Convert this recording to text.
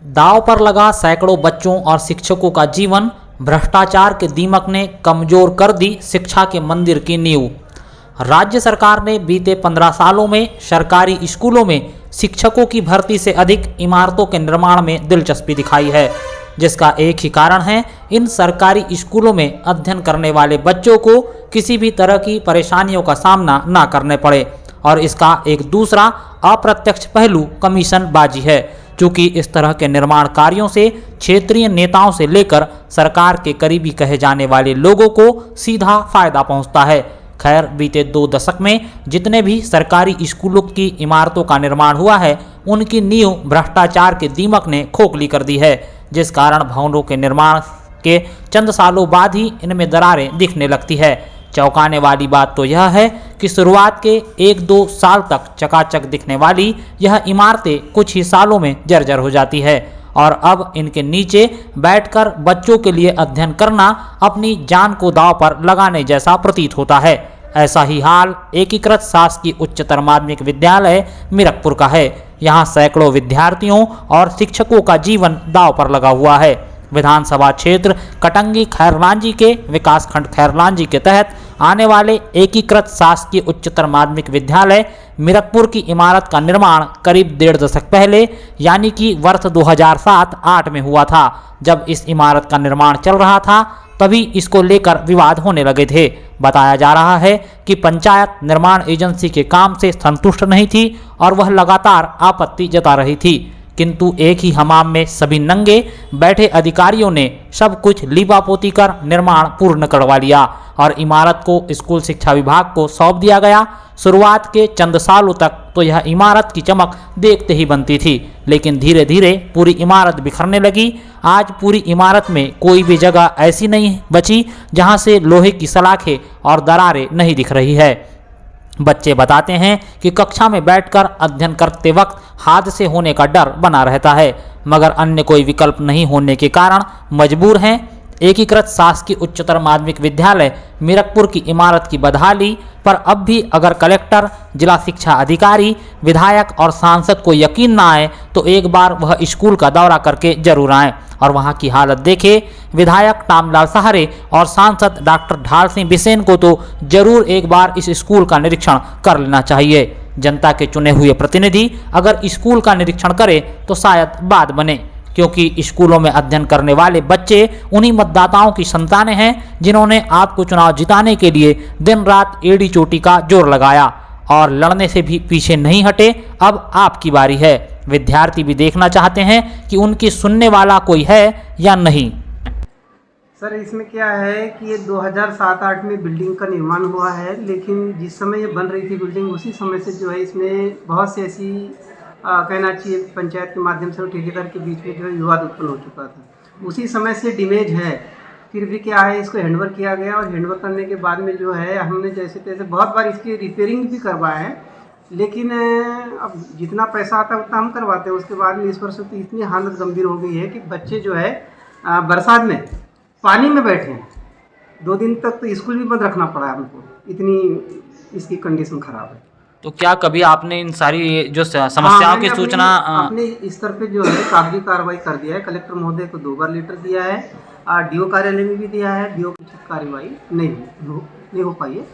दांव पर लगा सैकड़ों बच्चों और शिक्षकों का जीवन। भ्रष्टाचार के दीमक ने कमजोर कर दी शिक्षा के मंदिर की नींव। राज्य सरकार ने बीते 15 सालों में सरकारी स्कूलों में शिक्षकों की भर्ती से अधिक इमारतों के निर्माण में दिलचस्पी दिखाई है, जिसका एक ही कारण है, इन सरकारी स्कूलों में अध्ययन करने वाले बच्चों को किसी भी तरह की परेशानियों का सामना न करने पड़े। और इसका एक दूसरा अप्रत्यक्ष पहलू कमीशन बाजी है, चूँकि इस तरह के निर्माण कार्यों से क्षेत्रीय नेताओं से लेकर सरकार के करीबी कहे जाने वाले लोगों को सीधा फायदा पहुंचता है। खैर, बीते 2 दशक में जितने भी सरकारी स्कूलों की इमारतों का निर्माण हुआ है, उनकी नींव भ्रष्टाचार के दीमक ने खोखली कर दी है, जिस कारण भवनों के निर्माण के चंद सालों बाद ही इनमें दरारें दिखने लगती है। चौंकाने वाली बात तो यह है कि शुरुआत के 1-2 साल तक चकाचक दिखने वाली यह इमारतें कुछ ही सालों में जर्जर हो जाती है और अब इनके नीचे बैठकर बच्चों के लिए अध्ययन करना अपनी जान को दांव पर लगाने जैसा प्रतीत होता है। ऐसा ही हाल एकीकृत शासकीय उच्चतर माध्यमिक विद्यालय मीरकपुर का है। यहाँ सैकड़ों विद्यार्थियों और शिक्षकों का जीवन दांव पर लगा हुआ है। विधानसभा क्षेत्र कटंगी खैरलांजी के विकासखंड खैरलांजी के तहत आने वाले एकीकृत शासकीय उच्चतर माध्यमिक विद्यालय मीरकपुर की इमारत का निर्माण करीब 1.5 दशक पहले यानी कि वर्ष 2007-8 में हुआ था। जब इस इमारत का निर्माण चल रहा था तभी इसको लेकर विवाद होने लगे थे। बताया जा रहा है कि पंचायत निर्माण एजेंसी के काम से संतुष्ट नहीं थी और वह लगातार आपत्ति जता रही थी, किंतु एक ही हमाम में सभी नंगे बैठे अधिकारियों ने सब कुछ लीपापोती कर निर्माण पूर्ण करवा लिया और इमारत को स्कूल शिक्षा विभाग को सौंप दिया गया। शुरुआत के चंद सालों तक तो यह इमारत की चमक देखते ही बनती थी, लेकिन धीरे धीरे पूरी इमारत बिखरने लगी। आज पूरी इमारत में कोई भी जगह ऐसी नहीं बची जहां से लोहे की सलाखें और दरारें नहीं दिख रही है। बच्चे बताते हैं कि कक्षा में बैठकर अध्ययन करते वक्त हादसे होने का डर बना रहता है, मगर अन्य कोई विकल्प नहीं होने के कारण मजबूर हैं। एकीकृत शासकीय उच्चतर माध्यमिक विद्यालय मीरकपुर की इमारत की बदहाली पर अब भी अगर कलेक्टर, जिला शिक्षा अधिकारी, विधायक और सांसद को यकीन ना आए तो एक बार वह स्कूल का दौरा करके जरूर आएं और वहां की हालत देखें। विधायक टामलाल सहारे और सांसद डॉक्टर ढाल सिंह बिसेन को तो जरूर एक बार इस स्कूल का निरीक्षण कर लेना चाहिए। जनता के चुने हुए प्रतिनिधि अगर स्कूल का निरीक्षण करे तो शायद बात बने, क्योंकि स्कूलों में अध्ययन करने वाले बच्चे उन्हीं मतदाताओं की संतानें हैं जिन्होंने आपको चुनाव जिताने के लिए दिन रात एड़ी चोटी का जोर लगाया और लड़ने से भी पीछे नहीं हटे। अब आपकी बारी है। विद्यार्थी भी देखना चाहते हैं कि उनकी सुनने वाला कोई है या नहीं। सर, इसमें क्या है कि ये 2007-8 में बिल्डिंग का निर्माण हुआ है, लेकिन जिस समय ये बन रही थी बिल्डिंग उसी समय से जो है इसमें बहुत सी ऐसी कहना चाहिए पंचायत के माध्यम से और ठेकेदार के बीच में जो है विवाद उत्पन्न हो चुका था। उसी समय से डैमेज है, फिर भी क्या है इसको हैंडओवर किया गया और हैंडओवर करने के बाद में जो है हमने जैसे तैसे बहुत बार इसकी रिपेयरिंग भी करवाया है, लेकिन अब जितना पैसा आता है उतना हम करवाते हैं। उसके बाद में इस वर्ष तो इतनी हालत गंभीर हो गई है कि बच्चे जो है बरसात में पानी में बैठे हैं। 2 दिन तक तो स्कूल भी बंद रखना पड़ा हमको, इतनी इसकी कंडीशन खराब है। तो क्या कभी आपने इन सारी जो समस्याओं की सूचना अपने स्तर पे जो है कागजी कार्रवाई कर दिया है। कलेक्टर महोदय को 2 बार लेटर दिया है, डीओ कार्यालय में भी दिया है। डीओ की कार्रवाई नहीं हो पाई है।